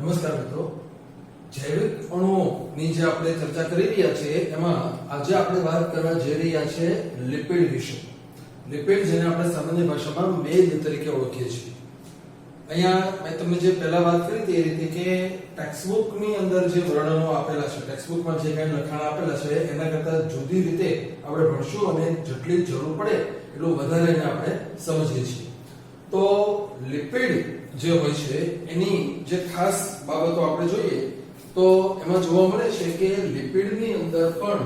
નમસ્કાર મિત્રો, જૈવિક અણુઓની જે આપણે ચર્ચા કરી રહ્યા છીએ એમાં આજે આપણે વાત કરવા જઈ રહ્યા છે લિપિડ વિશે. લિપિડ જેને આપણે સામાન્ય ભાષામાં મેદ તરીકે ઓળખીએ છીએ. અહીંયા મેં તમને જે પહેલા વાત કરી હતી એ રીતે કે ટેક્સ્ટબુકની અંદર જે વર્ણનો આપેલા છે, ટેક્સ્ટબુકમાં જે કંઈ લખાણ આપેલા છે એના કરતાં જુદી રીતે આપણે ભણશું અને જેટલી જરૂર પડે એટલું વધારે એને આપણે સમજીએ છીએ. તો લિપિડ જે હોય છે એની જે ખાસ બાબતો આપણે જોઈએ તો એમાં જોવા મળે છે કે લિપિડની અંદર પણ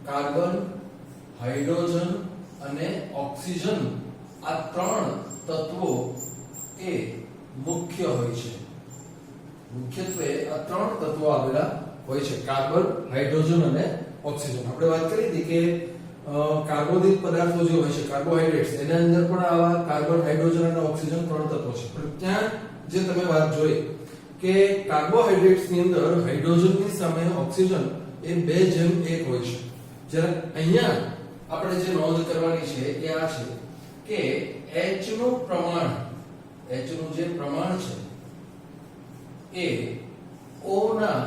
કાર્બન, હાઇડ્રોજન અને ઓક્સિજન આ ત્રણ તત્વો એ મુખ્ય હોય છે. મુખ્યત્વે આ ત્રણ તત્વો આવેલા હોય છે: કાર્બન, હાઇડ્રોજન અને ઓક્સિજન. આપણે વાત કરી હતી કે કાર્બોદિત પદાર્થો જે હોય છે, કાર્બોહાઈડ્રેટ્સ, એના અંદર પણ આવા કાર્બન, હાઇડ્રોજન અને ઓક્સિજન ત્રણ તત્વો છે. પણ ત્યાં જે તમે વાત જોઈ કે કાર્બોહાઈડ્રેટ્સ ની અંદર હાઇડ્રોજનની સામે ઓક્સિજન એ 2:1 હોય છે. જ્યારે અહીંયા આપણે જે નોંધ કરવાની છે એ આ છે કે H નું પ્રમાણ, H નું જે પ્રમાણ છે એ O ના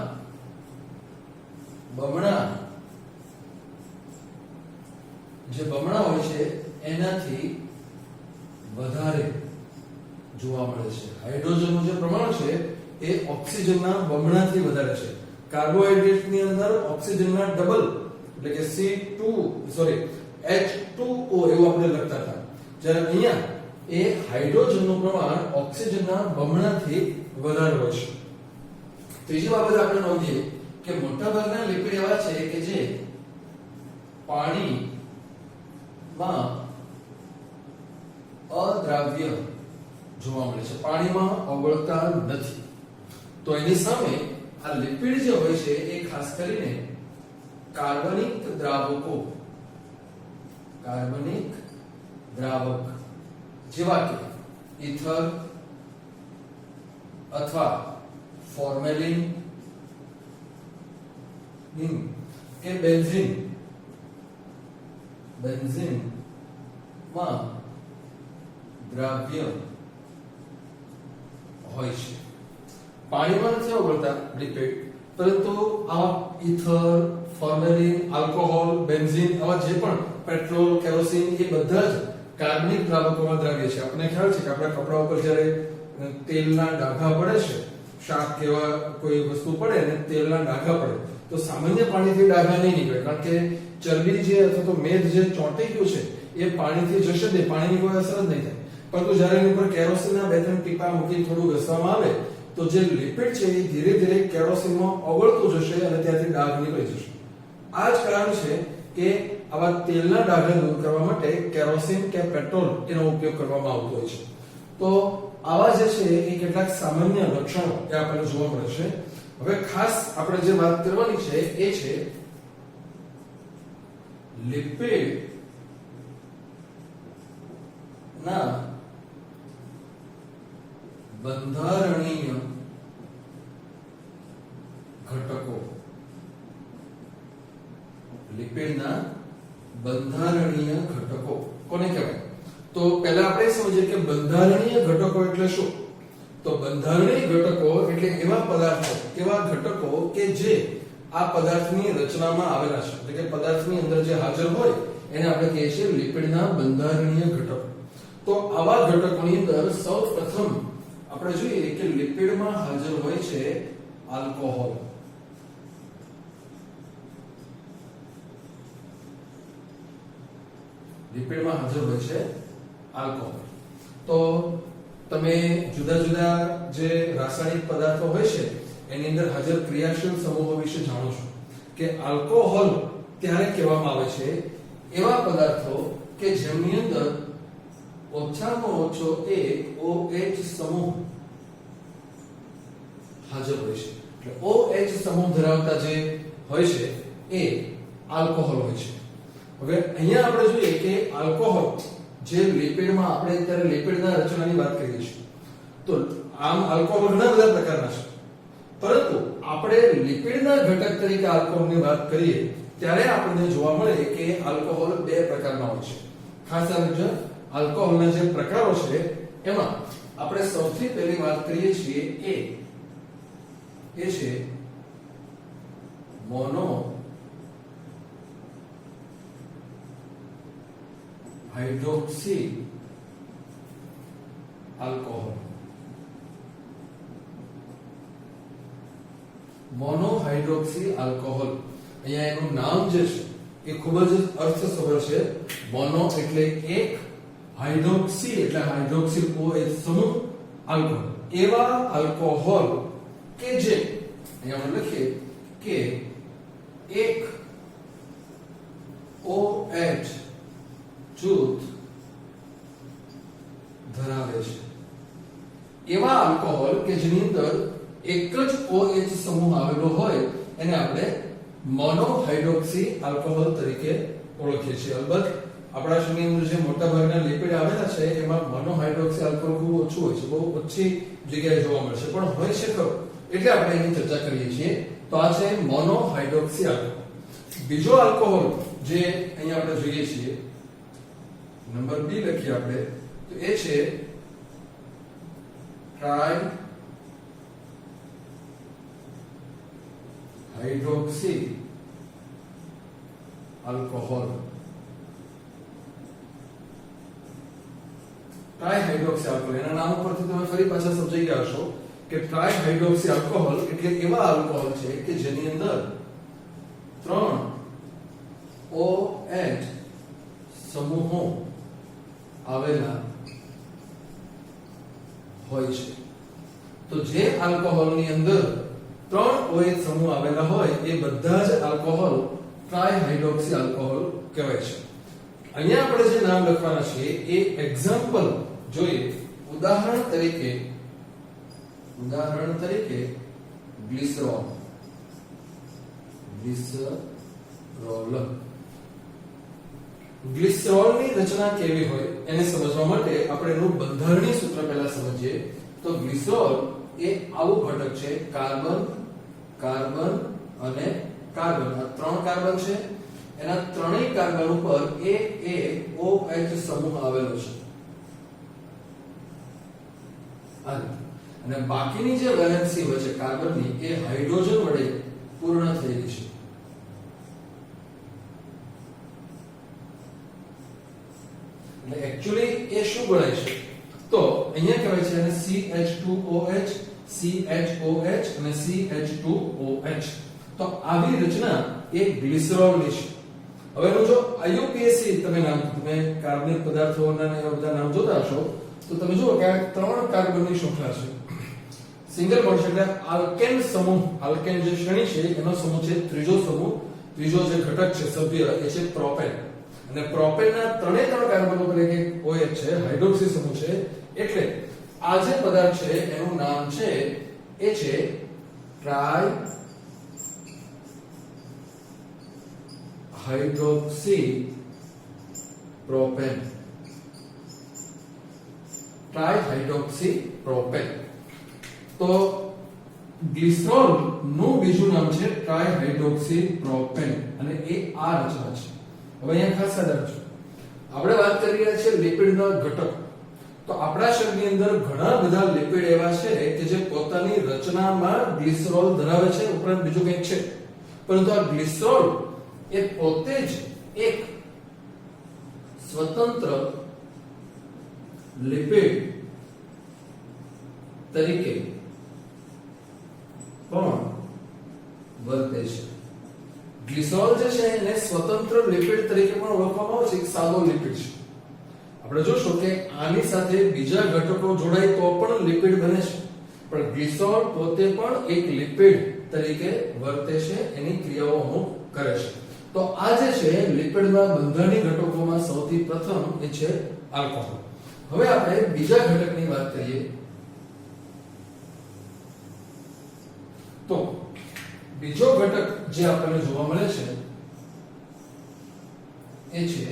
બમણા હોય છે એનાથી વધારે જોવા મળે છે. હાઇડ્રોજનનું જે પ્રમાણ છે એ ઓક્સિજનના બમણાથી વધારે છે. કાર્બોહાઈડ્રેટની અંદર ઓક્સિજનના ડબલ એટલે કે H2O એવું આપણે લખતા હતા, જ્યારે અહીંયા એ હાઇડ્રોજનનું પ્રમાણ ઓક્સિજનના બમણાથી વધારે હોય છે. ત્રીજી બાબત આપણે નોંધીએ કે મોટાભાગના લિપિડ એવા છે કે જે પાણીમાં અદ્રાવ્ય જોવા મળે છે, પાણીમાં ઓગળતા નથી. તો એની સામે આ લિપિડ જે હોય છે એ ખાસ કરીને કાર્બનિક દ્રાવક જેવા કે ઇથર અથવા ફોર્મેલિન કે બેન્ઝીન માં દ્રાવ્ય હોય છે. પાણીમાં નથી ઓગળતા લિપિડ, પરંતુ આ ઇથર, ફોર્મેલિન, આલ્કોહોલ, બેન્ઝીન આવા જે પણ પેટ્રોલ, કેરોસીન એ બધા જ કાર્બનિક દ્રાવકોમાં દ્રાવ્ય છે. આપણને ખ્યાલ છે કે આપણા કપડા ઉપર જ્યારે તેલના ડાઘા પડે છે, શાક કેવા કોઈ વસ્તુ પડે અને તેલના ડાઘા પડે તો સામાન્ય પાણીથી ડાઘા નહીં નીકળે, કારણ કે ચરબી જે અથવા તો મેદ જે ચોંટી ગયું છે એ પાણીથી જશે નહીં, પાણીની કોઈ અસર જ નહીં થાય. પરંતુ જ્યારે એની ઉપર કેરોસીનના 2-3 ટીપા મૂકી થોડું ઘસવામાં આવે તો જે લિપિડ છે એ ધીરે ધીરે કેરોસીનમાં ઓગળતું જશે અને ત્યાંથી ડાઘ નીકળી જશે. આ જ કારણ છે કે આવા તેલના ડાઘા દૂર કરવા માટે કેરોસીન કે પેટ્રોલ એનો ઉપયોગ કરવામાં આવતો હોય છે. તો આવા જે છે એ કેટલાક સામાન્ય લક્ષણો એ આપણને જોવા મળે છે. હવે ખાસ આપણે જે વાત કરવાની છે એ છે લિપિડ ના બંધારણીય ઘટકો. લિપિડના બંધારણીય ઘટકો કોને કહેવાય? તો પહેલા આપણે સમજીએ કે બંધારણીય ઘટકો એટલે શું. તો બંધારણીય ઘટકો એટલે એવા પદાર્થો, એવા ઘટકો કે જે આ પદાર્થની રચનામાં આવેલા છે, એટલે કે પદાર્થની અંદર જે હાજર હોય એને આપણે કહીએ છીએ લિપિડના બંધારણીય ઘટકો. તો આવા ઘટકોની અંદર સૌપ્રથમ આપણે જોઈએ કે લિપિડમાં હાજર હોય છે આલ્કોહોલ. લિપિડમાં હાજર હોય છે આલ્કોહોલ. તો તમે જુદા જુદા જે રાસાયણિક પદાર્થો હોય છે એની અંદર હાજર ક્રિયાશીલ સમૂહો વિશે જાણો છો કે આલ્કોહોલ ત્યારે કહેવામાં આવે છે એવા પદાર્થો કે જેમની અંદર ઓછામાં ઓછો એક OH સમૂહ હાજર હોય છે. એટલે OH સમૂહ ધરાવતા જે હોય છે એ આલ્કોહોલ હોય છે. હવે અહીંયા આપણે જોઈએ કે આલ્કોહોલ જે લિપિડમાં, આપણે અત્યારે લિપિડના રચનાની વાત કરીએ છીએ, તો આમ આલ્કોહોલ ઘણા બધા પ્રકારના છે, પરંતુ આપણે લિપિડના ઘટક તરીકે આલ્કોહોલની વાત કરીએ ત્યારે આપણને જોવા મળે કે આલ્કોહોલ 2 પ્રકારના હોય છે. ખાસ કરીને આલ્કોહોલના જે પ્રકારો છે એમાં આપણે સૌથી પહેલી વાત કરીએ છીએ એ એ છે mono hydroxy alcohol. Mono hydroxy alcohol, અહીંયા એનું નામ જે છે એ ખૂબ જ અર્થસભર છે. મોનો એટલે એક, હાઇડ્રોક્સી એટલે હાઇડ્રોક્સિલ OH સમૂહ, આલ્કોહોલ એવા આલ્કોહોલ કે જે અહીંયા આપણે લખીએ કે એક OH જૂથ ધરાવે છે. એવા આલ્કોહોલ કે જેની અંદર એક જ OH સમૂહ આવેલો હોય એને આપણે મોનોહાઇડ્રોક્સી આલ્કોહોલ તરીકે ઓળખીએ છીએ. અલબત્ત આપણા શરીરની અંદર જે મોટા ભાગના લિપિડ આવેલા છે એમાં મોનોહાઇડ્રોક્સી આલ્કોહોલ ખૂબ ઓછું હોય છે, બહુ ઓછી જગ્યાએ જોવા મળશે, પણ હોય છે ખરો, એટલે આપણે એની ચર્ચા કરીએ છીએ. તો આ છે મોનોહાઇડ્રોક્સી આલ્કોહોલ. બીજો આલ્કોહોલ જે અહીંયા આપણે જોઈએ છીએ, નંબર B લખીએ આપણે, તો એ છે ટ્રાય હાઇડ્રોક્સી આલ્કોહોલ. ટ્રાયહાઇડ્રોક્સી આલ્કોહોલ, એના નામ પરથી તમે ફરી પાછા સમજાઈ ગયા છો કે ટ્રાયહાઇડ્રોક્સી આલ્કોહોલ એટલે એવા આલ્કોહોલ છે કે જેની અંદર 3 OH સમૂહો આવેલા હોય છે. તો જે આલ્કોહોલની અંદર 3 OH સમૂહ આવેલા હોય એ બધા જ આલ્કોહોલ ટ્રાયહાઇડ્રોક્સી આલ્કોહોલ કહેવાય છે. અહીંયા આપણે જે નામ લખવાના છે એ એક્ઝામ્પલ જોઈએ. ઉદાહરણ તરીકે ગ્લિસરોલ. ગ્લિસરોલની રચના કેવી હોય એને સમજવા માટે આપણે એનું બંધારણીય સૂત્ર પહેલા સમજીએ. તો ગ્લિસરોલ એ આવું ઘટક છે, કાર્બન, કાર્બન અને કાર્બન. આ 3 કાર્બન છે, એના ત્રણેય કાર્બન ઉપર એક OH સમૂહ આવેલો છે અને બાકીની જે વેલેન્સી હોય છે કાર્બનની એ હાઇડ્રોજન વડે પૂર્ણ થયેલી છે. એટલે એક્ચ્યુઅલી એ શું ગણાય છે? તો અહીંયા કહેવાય છે એને CH2OH, CHOH અને CH2OH. તો આવી રચના એ ગ્લિસરોલની છે. હવે જો IUPAC તમે કાર્બનિક પદાર્થોના ને એવા બધા નામ જોતા હશો તો તમે જુઓ કે આ 3 કાર્બનની શૃંખલા છે. સિંગલ બોન્ડ છે એટલે આલ્કેન સમૂહ, આલ્કેન જે શ્રેણી છે એનો સમૂહ છે ત્રીજો સમૂહ. ત્રીજો જે ઘટક છે સભ્ય એ છે પ્રોપેન. અને પ્રોપેનના 3 કાર્બન ઉપર એક OH છે, હાઇડ્રોક્સી સમૂહ છે. એટલે આ જે પદાર્થ છે એનું નામ છે એ છે ટ્રાય હાઇડ્રોક્સી પ્રોપેન. ટ્રાયહાઇડ્રોક્સી પ્રોપેન. તો ગ્લિસરોલ નું બીજું નામ છે ટ્રાયહાઇડ્રોક્સી પ્રોપેન અને એ આ રચના છે. હવે અહીંયા ખાસ યાદ રાખજો, આપણે વાત કરી રહ્યા છીએ લિપિડના ઘટક. તો આપણા શરીરની અંદર ઘણા બધા લિપિડ એવા છે કે જે પોતાની રચનામાં ગ્લિસરોલ ધરાવે છે, ઉપરાંત બીજું કંઈક છે. પરંતુ આ ગ્લિસરોલ એ પોતે જ એક સ્વતંત્ર લિપિડ તરીકે પણ વર્તે છે. ગ્લિસરોલ જે છે એને સ્વતંત્ર લિપિડ તરીકે પણ ઓળખવામાં આવે છે, એક સાદો લિપિડ છે. આપણે જોશું કે આની સાથે બીજા ઘટકો જોડાય તો પણ લિપિડ બને છે, પણ ગ્લિસરોલ પોતે પણ એક લિપિડ તરીકે વર્તે છે, એની ક્રિયાઓ અમુક કરે છે. તો આ જે છે લિપિડના બંધારણીય ઘટકોમાં સૌથી પ્રથમ એ છે આલ્કોહોલ. હવે આપણે બીજા ઘટકની વાત કરીએ તો બીજો ઘટક જે આપણને જોવા મળે છે એ છે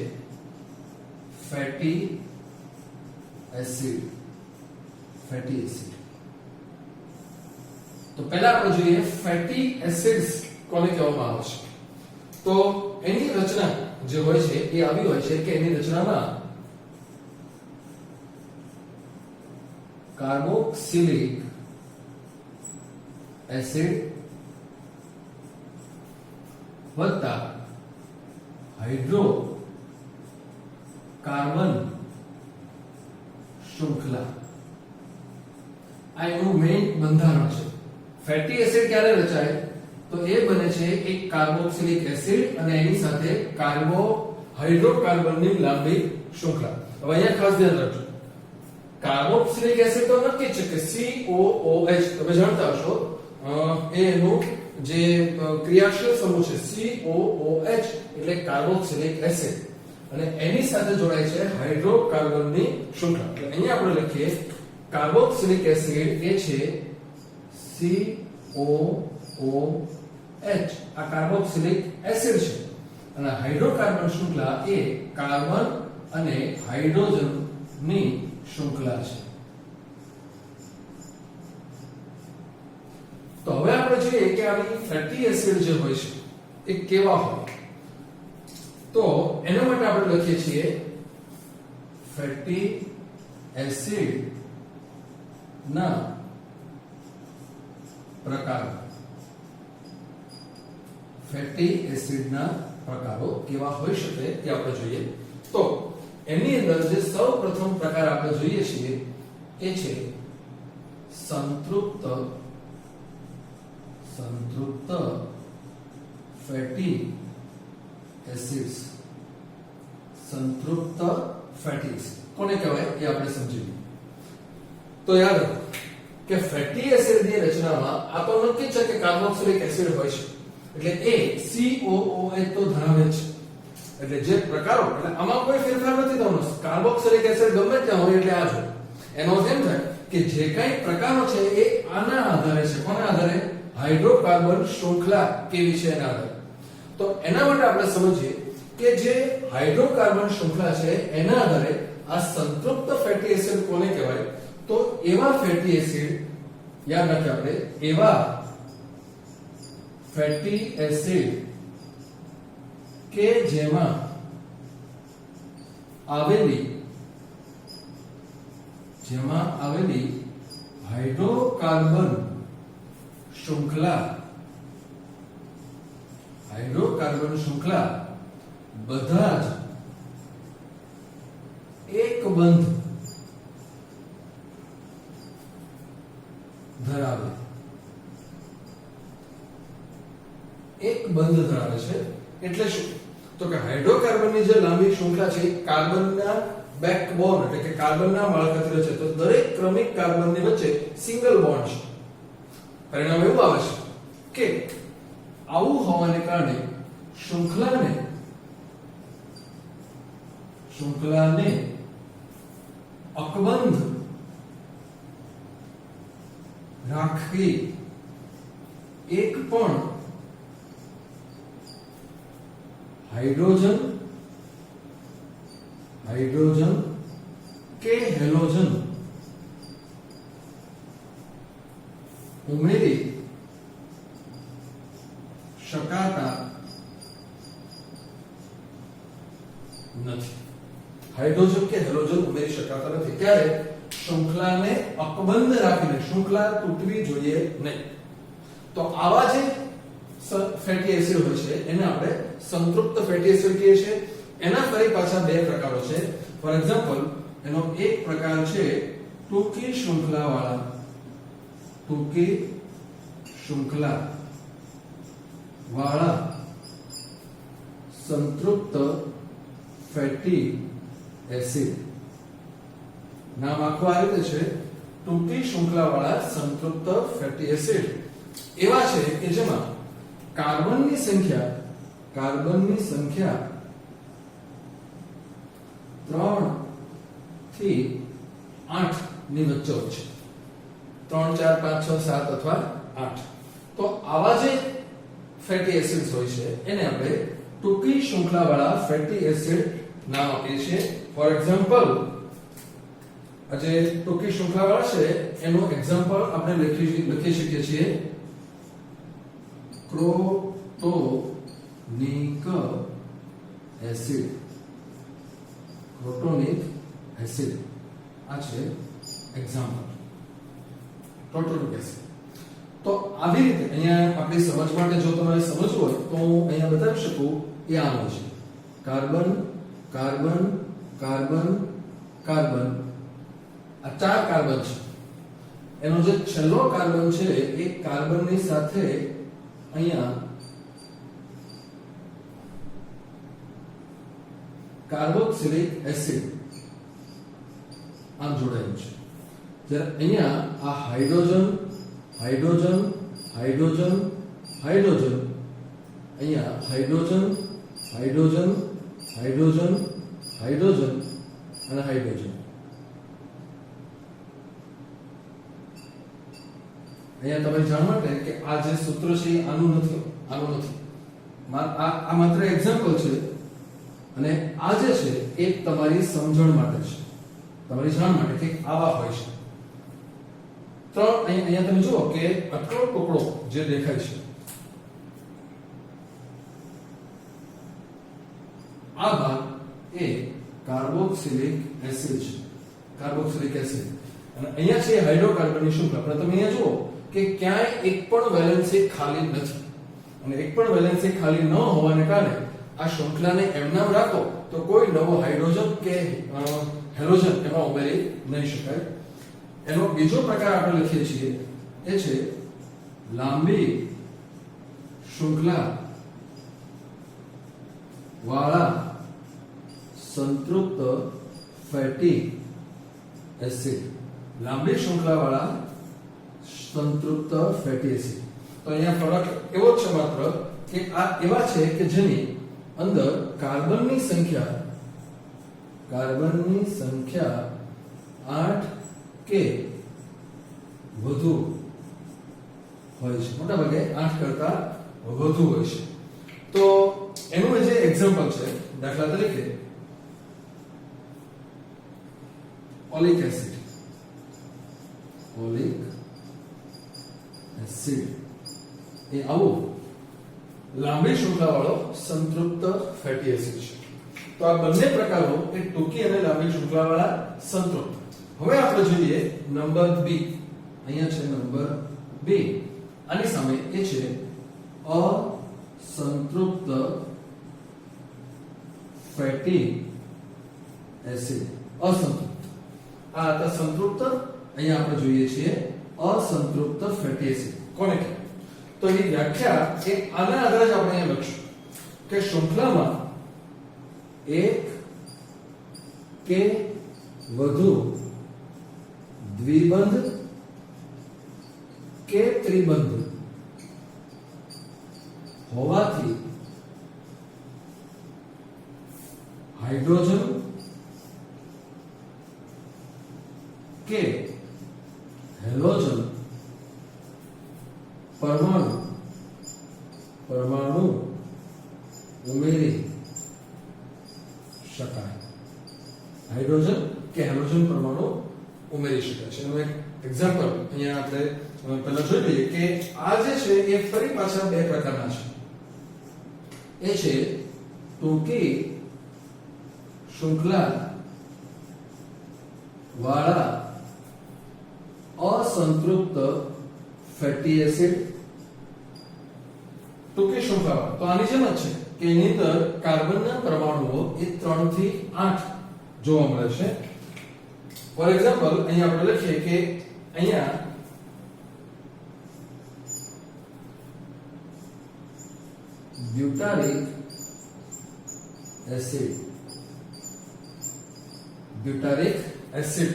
ફેટી એસિડ. Fatty acid. તો પહેલા આપણે જોઈએ ફેટી એસિડ્સ કોને કહેવામાં આવે છે. તો એની રચના જે હોય છે એ આવી હોય છે કે એની રચનામાં કાર્બોક્સિલિક એસિડ વત્તા હાઇડ્રોકાર્બન શૃંખલા આ એનું મેઇન બંધારણ છે. ફેટી એસિડ ક્યારે રચાય તો એ બને છે એક કાર્બોક્સિલિક એસિડ અને એની સાથે હાઇડ્રોકાર્બનની લાંબી શૃંખલા. હવે અહીંયા ખાસ ધ્યાન રાખજો, કાર્બોક્સિલિક એસિડ તો નક્કી છે કે COOH તમે જાણતા હશો, એ એનું જે ક્રિયાશીલ સમૂહ છે COOH એટલે કાર્બોક્સિલિક એસિડ અને એની સાથે જોડાય છે હાઇડ્રોકાર્બનની શૃંખલા. એટલે અહીંયા આપણે લખીએ કાર્બોક્સિલિક એસિડ એ છે COOH, આ કાર્બોક્સિલિક એસિડ છે અને હાઇડ્રોકાર્બન શૃંખલા એ કાર્બન અને હાઇડ્રોજનની શૃંખલા છે. તો હવે આપણે જોઈએ કે આવી ફેટી એસિડ જે હોય છે એ કેવા હોય. તો એના માટે આપણે લખીએ છીએ ફેટી એસિડ ના પ્રકારો. ફેટી એસિડના પ્રકારો કેવા હોઈ શકે તે આપણે જોઈએ. તો એની અંદર જે સૌપ્રથમ પ્રકાર આપણે જોઈએ છીએ એ છે સંતૃપ્ત ફેટી એસિડ્સ. સંતૃપ્ત ફેટી એસિડ કોને કહેવાય એ આપણે સમજીએ. તો યાદ રાખો કે ફેટી એસિડની રચનામાં આ તો નક્કી છે કે કાર્બોક્સિલિક એસિડ હોય છે એટલે એ COOH તો ધરાવે છે. એટલે જે પ્રકારો એટલે આમાં કોઈ ફેરફાર નથી થવાનો. કાર્બોક્સિલિક એસિડ ગમે ત્યાં હોય એટલે આ જ હોય. એનો અર્થ એમ થાય કે જે કંઈ પ્રકારો છે એ આના આધારે છે. કોના આધારે? હાઇડ્રોકાર્બન શૃંખલા કેવી છે એના આધારે. તો એના માટે આપણે સમજીએ કે જે હાઇડ્રોકાર્બન શૃંખલા છે એના આધારે આ સંતૃપ્ત ફેટી એસિડ કોને કહેવાય. તો એવા ફેટી એસિડ યાદ રાખીએ આપણે, એવા ફેટી એસિડ કે જેમાં આવેલી હાઇડ્રોકાર્બન શૃંખલા બધા જ એક બંધ ધરાવે છે. એટલે શું? તો કે હાઇડ્રોકાર્બનની જે લાંબી શૃંખલા છે કાર્બનના બેકબોન એટલે કે કાર્બનના માળખાથી રચે. તો દરેક ક્રમિક કાર્બનની વચ્ચે સિંગલ બોન્ડ છે. પરિણામ એવું આવે છે કે આવું હોવાને કારણે શૃંખલાને અકબંધ રાખવી એક પણ હાઇડ્રોજન કે હેલોજન ઉમેરી શકાતા નથી. હાઇડ્રોજન કે હેલોજન ઉમેરી શકાતા નથી. ત્યારે શૃંખલાને અકબંધ રાખીને શૃંખલા તૂટવી જોઈએ નહીં. તો આવા જે ફેટી એસિડ હોય છે એને આપણે સંતૃપ્ત ફેટી એસિડ કહીએ છીએ. એના ફરી પાછા બે પ્રકારો છે. ફોર એક્ઝામ્પલ એનો એક પ્રકાર છે ટૂંકી શૃંખલા વાળા સંતૃપ્ત ફેટી એસિડ. નામ આખું આ રીતે છે, ટૂંકી શૃંખલા વાળા સંતૃપ્ત ફેટી એસિડ. એવા છે કે જેમાં કાર્બનની સંખ્યા 3 થી 8 ની વચ્ચે હોય છે. 3 4 5 6 7 અથવા 8. તો આવા જે ફેટી એસિડ્સ હોય છે એને આપણે ટૂંકી શૃંખલા વાળા ફેટી એસિડ નામ આપીએ છીએ. ફોર એક્ઝામ્પલ આજે ટૂંકી શૃંખલા વાળા છે એનું એક્ઝામ્પલ આપણે લખી શકીએ છીએ ક્રોટોનિક એસિડ. આ છે એક્ઝામ્પલ ક્રોટોનિક એસિડ. તો આવી રીતે અહીંયા આપણી સમજ માટે જો તમારે સમજવું હોય તો હું અહીંયા બતાવી શકું એ આનો છે કાર્બન કાર્બન કાર્બન કાર્બન આ 4 કાર્બન છે એનો જે છેલ્લો કાર્બન છે એ કાર્બનની સાથે અહીંયા કાર્બોક્સિલિક એસિડ આમ જોડાયેલું છે જ્યારે અહીંયા આ હાઇડ્રોજન હાઇડ્રોજન હાઇડ્રોજન હાઇડ્રોજન અહીંયા હાઇડ્રોજન હાઇડ્રોજન હાઇડ્રોજન હાઇડ્રોજન અને હાઇડ્રોજન અહીંયા તમે જાણવા માટે કે આ જે સૂત્ર છે એ આનું નથી આ માત્ર એક્ઝામ્પલ છે અને આ જે છે એ તમારી સમજણ માટે છે તમારી જાણ માટે કે આવા હોય છે તો અહીંયા તમે જુઓ કે આટલો ટુકડો જે દેખાય છે આ ભાગ એ કાર્બોક્સિલિક એસિડ છે કાર્બોક્સિલિક એસિડ અને અહીંયા છે હાઇડ્રોકાર્બનની શૃંખલા પણ તમે અહીંયા જુઓ કે ક્યાંય એક પણ વેલેન્સી ખાલી નથી અને એક પણ વેલેન્સી ખાલી ન હોવાને કારણે આ શૃંખલાને એમનામ રાખો તો કોઈ નવો હાઇડ્રોજન કે હેલોજન એમાં ઉમેરી નહીં શકાય એનો બીજો પ્રકાર આપણે લખીએ છીએ એ છે લાંબી શૃંખલા વાળા સંતૃપ્ત ફેટી એસિડ લાંબી શૃંખલા વાળા સંતૃપ્ત ફેટી એસિડ તો અહીંયા ફરક એવો જ છે માત્ર કે આ એવા છે કે જેની અંદર કાર્બનની સંખ્યા 8 કે વધુ હોય છે મોટા ભાગે 8 કરતા વધુ હોય છે તો એનું જે એક્ઝામ્પલ છે દાખલા તરીકે ઓલિક એસિડ એ આવું લાંબી શૃંખલા વાળો સંતૃપ્ત ફેટી એસિડ છે તો આ બંને પ્રકારો એ ટૂંકી અને લાંબી શૃંખલા વાળા સંતૃપ્ત હવે આપણે જોઈએ નંબર બી અહીંયા છે નંબર બી આની સામે એ છે અસંતૃપ્ત ફેટી એસિડ અસંતૃપ્ત આ હતા સંતૃપ્ત અહીંયા આપણે જોઈએ છીએ અસંતૃપ્ત ફેટી એસિડ કોને કહે તો એની વ્યાખ્યા એ આના આધારે જ આપણે અહીંયા લખશું કે શૃંખલામાં એક કે વધુ દ્વિબંધ કે ત્રિબંધ હોવાથી હાઇડ્રોજન કે હેલોજન પરમાણુ ઉમેરી શકાય હાઇડ્રોજન કે હેલોજન પરમાણુ ઉમેરી શકાય છે એનું એક એક્ઝામ્પલ અહીંયા આપણે પહેલા જોઈ લઈએ કે આ જે છે એ ફરી પાછા બે પ્રકારના છે એ છે ટૂંકી શૃંખલા વાળા અસંતૃપ્ત ફેટી એસિડ ટૂંકી શૃંખલા તો આની જેમ જ છે કે એની અંદર કાર્બનના પરમાણુઓ એ 3 થી 8 જોવા મળે છે ફોર એક્ઝામ્પલ અહીંયા આપણે લખીએ કે અહીંયા બ્યુટારિક એસિડ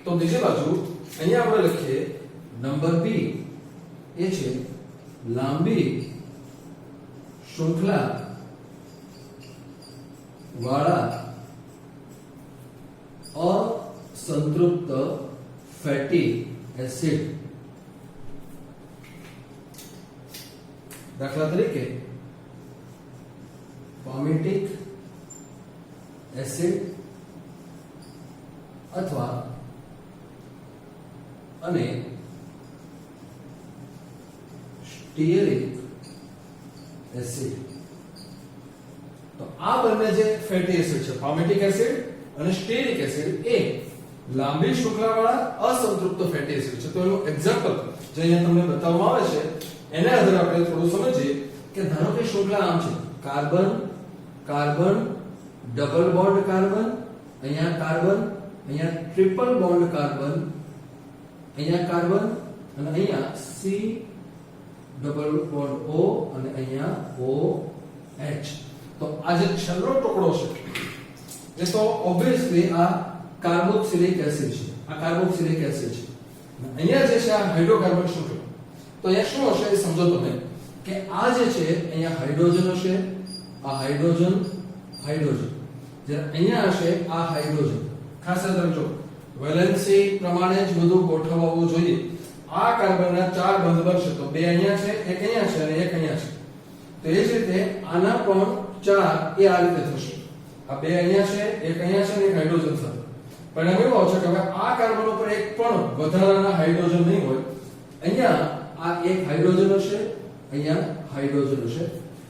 તો બીજી બાજુ અહીંયા આપણે લખીએ નંબર બી એ છે લાંબી શૃંખલા વાળા અસંતૃપ્ત ફેટી એસિડ દાખલા તરીકે પામેટિક એસિડ અથવા અને સ્ટીઅરિક એસિડ તો આ બંને જે ફેટી એસિડ છે પામેટિક એસિડ અને સ્ટીઅરિક એસિડ એ લાંબી શૃંખલાવાળા અસંતૃપ્ત ફેટી એસિડ છે. તો એનું એક્ઝામ્પલ જે અહીંયા તમને બતાવવામાં આવે છે એના આધારે આપણે થોડું સમજીએ કે ધારો કે શૃંખલા આમ છે, carbon carbon double bond carbon, અહીંયા કાર્બન, અહીંયા ટ્રિપલ બોન્ડ કાર્બન, અહીંયા કાર્બન અને અહીંયા સી ડબલ બોન્ડ O અને અહીંયા OH. તો આ જે છેલ્લો ટુકડો છે એ તો ઓબ્વિયસલી આ કાર્બોક્સિલિક એસિડ છે. આ કાર્બોક્સિલિક એસિડ છે. અહીંયા જે છે આ હાઇડ્રોકાર્બન શૃંખલા. તો અહીંયા શું હશે એ સમજો તમે કે આ જે છે અહીંયા હાઇડ્રોજન હશે, આ હાઇડ્રોજન હાઇડ્રોજન, જ્યારે અહીંયા હશે આ હાઇડ્રોજન. ખાસ યાદ રાખજો વેલેન્સી પ્રમાણે જ બધું ગોઠવવું જોઈએ. આ કાર્બનના 4 બંધ બનશે તો 2 અહીંયા છે, 1 અહીંયા છે અને 1 અહીંયા છે. તો એ જ રીતે આના પણ 4 એ આ રીતે થશે. આ 2 અહીંયા છે, 1 અહીંયા છે અને 1 હાઇડ્રોજન સાથે. પરિણામ એવું આવશે કે હવે આ કાર્બન ઉપર એક પણ વધારાના હાઇડ્રોજન નહીં હોય. અહીંયા આ એક હાઇડ્રોજન હશે, અહીંયા હાઇડ્રોજન હશે.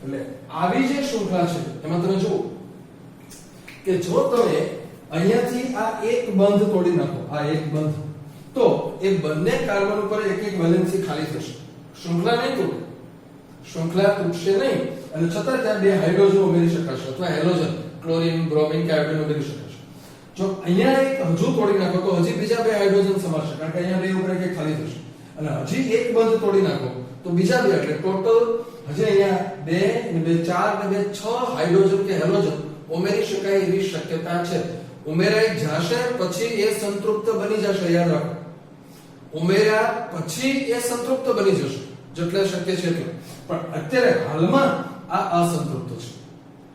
એટલે આવી જે શૃંખલા છે એમાં તમે જુઓ કે જો તમે અહીંયાથી આ એક બંધ તોડી નાખો, આ એક બંધ, તો એ બંને કાર્બન ઉપર એક એક વેલેન્સી ખાલી થશે. શૃંખલા નહીં તૂટે, શૃંખલા તૂટશે નહીં અને છતાં ત્યાં 2 હાઇડ્રોજન ઉમેરી શકાશે અથવા હેલોજન ક્લોરીન બ્રોમિન કે આયોડિન ઉમેરી શકાશે. જો અહીંયા એક હજુ તોડી નાખો તો હજી બીજા 2 હાઇડ્રોજન સમારશે, કારણ કે અહીંયા 2 ઉપર એક ખાલી થશે. અને હજી એક બંધ તોડી નાખો તો બીજા 2, એટલે ટોટલ હજી અહીંયા 2 ને 2 4 ને 2 6 હાઇડ્રોજન કે હેલોજન ઉમેરી શકાય એવી શક્યતા છે. ઉમેરાઈ જશે પછી એ સંતૃપ્ત બની જશે. યાદ રાખો, ઉમેર્યા પછી એ સંતૃપ્ત બની જશે જેટલે શક્ય છે એટલું. પણ અત્યારે હાલમાં આ અસંતૃપ્ત છે.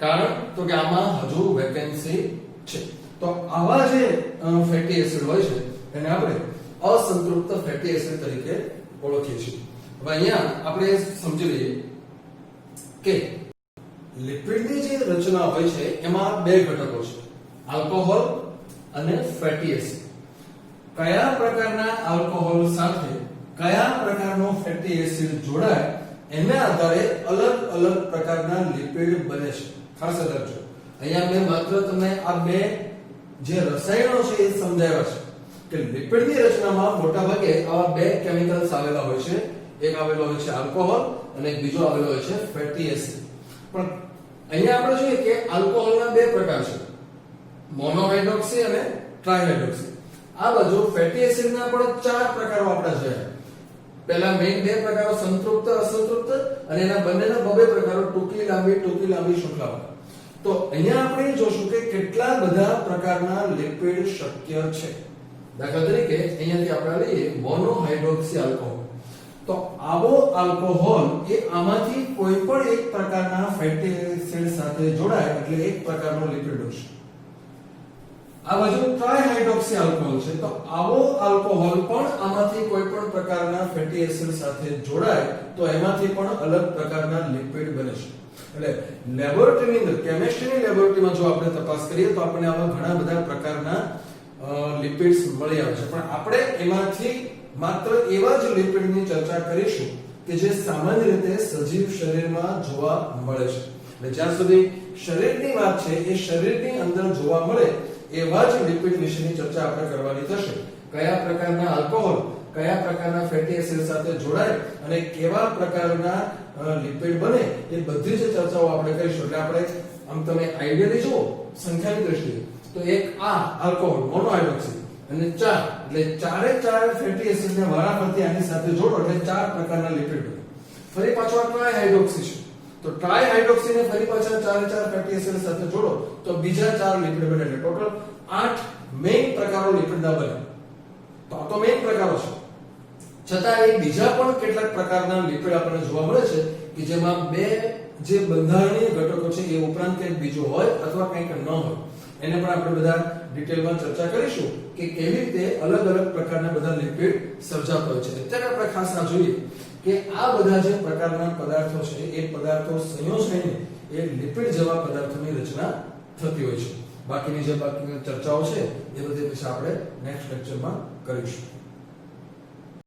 કારણ તો કે આમાં હજુ વેકેન્સી છે. તો આવા જે ફેટી એસિડ હોય છે એને આપણે અસંતૃપ્ત ફેટી એસિડ તરીકે ઓળખીએ છીએ. હવે અહીંયા આપણે સમજી લઈએ કે લિપિડની જે રચના હોય છે એમાં 2 ઘટકો છે, આલ્કોહોલ અને ફેટી એસિડ. કયા પ્રકારના આલ્કોહોલ સાથે કયા પ્રકારનો ફેટી એસિડ જોડાય એના આધારે અલગ અલગ પ્રકારના લિપિડ બને છે. ખાસ યાદ રાખજો, અહીંયા મેં માત્ર તમને આ 2 જે રસાયણો છે એ સમજાવ્યા છે કે લિપિડની રચનામાં મોટાભાગે આવા 2 કેમિકલ્સ આવેલા હોય છે. એક આવેલો હોય છે આલ્કોહોલ અને એક બીજો આવેલો હોય છે ફેટી એસિડ. પણ અહીંયા આપણે જોઈએ કે આલ્કોહોલના 2 પ્રકાર છે, મોનોહાઇડ્રોક્સી અને ટ્રાઇહાઇડ્રોક્સી. આ બાજુ ફેટી એસિડના પણ 4 પ્રકારો આપણે જોયા. પહેલા મેઇન 2 પ્રકારો સંતૃપ્ત અસંતૃપ્ત અને એના બંનેના 2 પ્રકારો ટૂંકી લાંબી શૃંખલાઓ. તો અહીંયા આપણે જોશું કે કેટલા બધા પ્રકારના લિપિડ શક્ય છે. દાખલા તરીકે અહીંયાથી આપણે લઈએ મોનોહાઇડ્રોક્સી આલ્કોહોલ. તો આવો આલ્કોહોલ એ આમાંથી કોઈ પણ એક પ્રકારના ફેટી એસિડ સાથે જોડાય એટલે એક પ્રકારનો લિપિડ હશે. આ બાજુ ટ્રાઇહાઇડ્રોક્સી આલ્કોહોલ છે. તો આવો આલ્કોહોલ પણ આમાંથી કોઈ પણ પ્રકારના ફેટી એસિડ સાથે જોડાય તો એમાંથી પણ અલગ પ્રકારના લિપિડ બને છે. એટલે લેબોરેટરીની અંદર, કેમિસ્ટ્રીની લેબોરેટરીમાં જો આપણે તપાસ કરીએ તો આપણને આવા ઘણા બધા પ્રકારના લિપિડ્સ મળી આવે છે. પણ આપણે એમાંથી માત્ર એવા જ લિપિડની ચર્ચા કરીશું કે જે સામાન્ય રીતે સજીવ શરીરમાં જોવા મળે છે. એટલે જ્યાં સુધી શરીરની વાત છે એ શરીરની અંદર જોવા મળે એવા જ લિપિડ વિશેની ચર્ચા આપણે કરવાની થશે. કયા પ્રકારના આલ્કોહોલ કયા પ્રકારના ફેટી એસિડ સાથે જોડાય અને કેવા પ્રકારના લિપિડ બને એ બધી જ ચર્ચાઓ આપણે કરીશું. એટલે આપણે આમ તમે આઈડિયલી જુઓ સંખ્યાની દ્રષ્ટિએ તો એક આ આલ્કોહોલ મોનોહાઇડ્રોક્સી અને 4 એટલે 4 ફેટી એસિડને વારાફરતી આની સાથે જોડો એટલે 4 પ્રકારના લિપિડ બને. ફરી પાછો આ ટ્રાઇહાઇડ્રોક્સી છે તો ટ્રાઇહાઇડ્રોક્સીને ફરી પાછા 4 ફેટી એસિડ સાથે જોડો તો બીજા 4 લિપિડ બને. એટલે ટોટલ 8 મેઇન પ્રકારો લિપિડના બને. તો આ તો મેઇન પ્રકારો છે. છતાં એ બીજા પણ કેટલાક પ્રકારના લિપિડ આપણને જોવા મળે છે કે જેમાં 2 જે બંધારણીય ઘટકો છે એ ઉપરાંત કંઈક બીજો હોય અથવા કંઈક ન હોય. એને પણ આપણે બધા ડિટેલમાં ચર્ચા કરીશું કે કેવી રીતે અલગ અલગ પ્રકારના બધા લિપિડ સર્જાતા હોય છે. અત્યારે આપણે ખાસ આ જોઈએ કે આ બધા જે પ્રકારના પદાર્થો છે એ પદાર્થો સંયોજનને એ લિપિડ જેવા પદાર્થોની રચના થતી હોય છે. બાકીની જે ચર્ચાઓ છે એ બધી પછી આપણે નેક્સ્ટ લેક્ચરમાં કરીશું.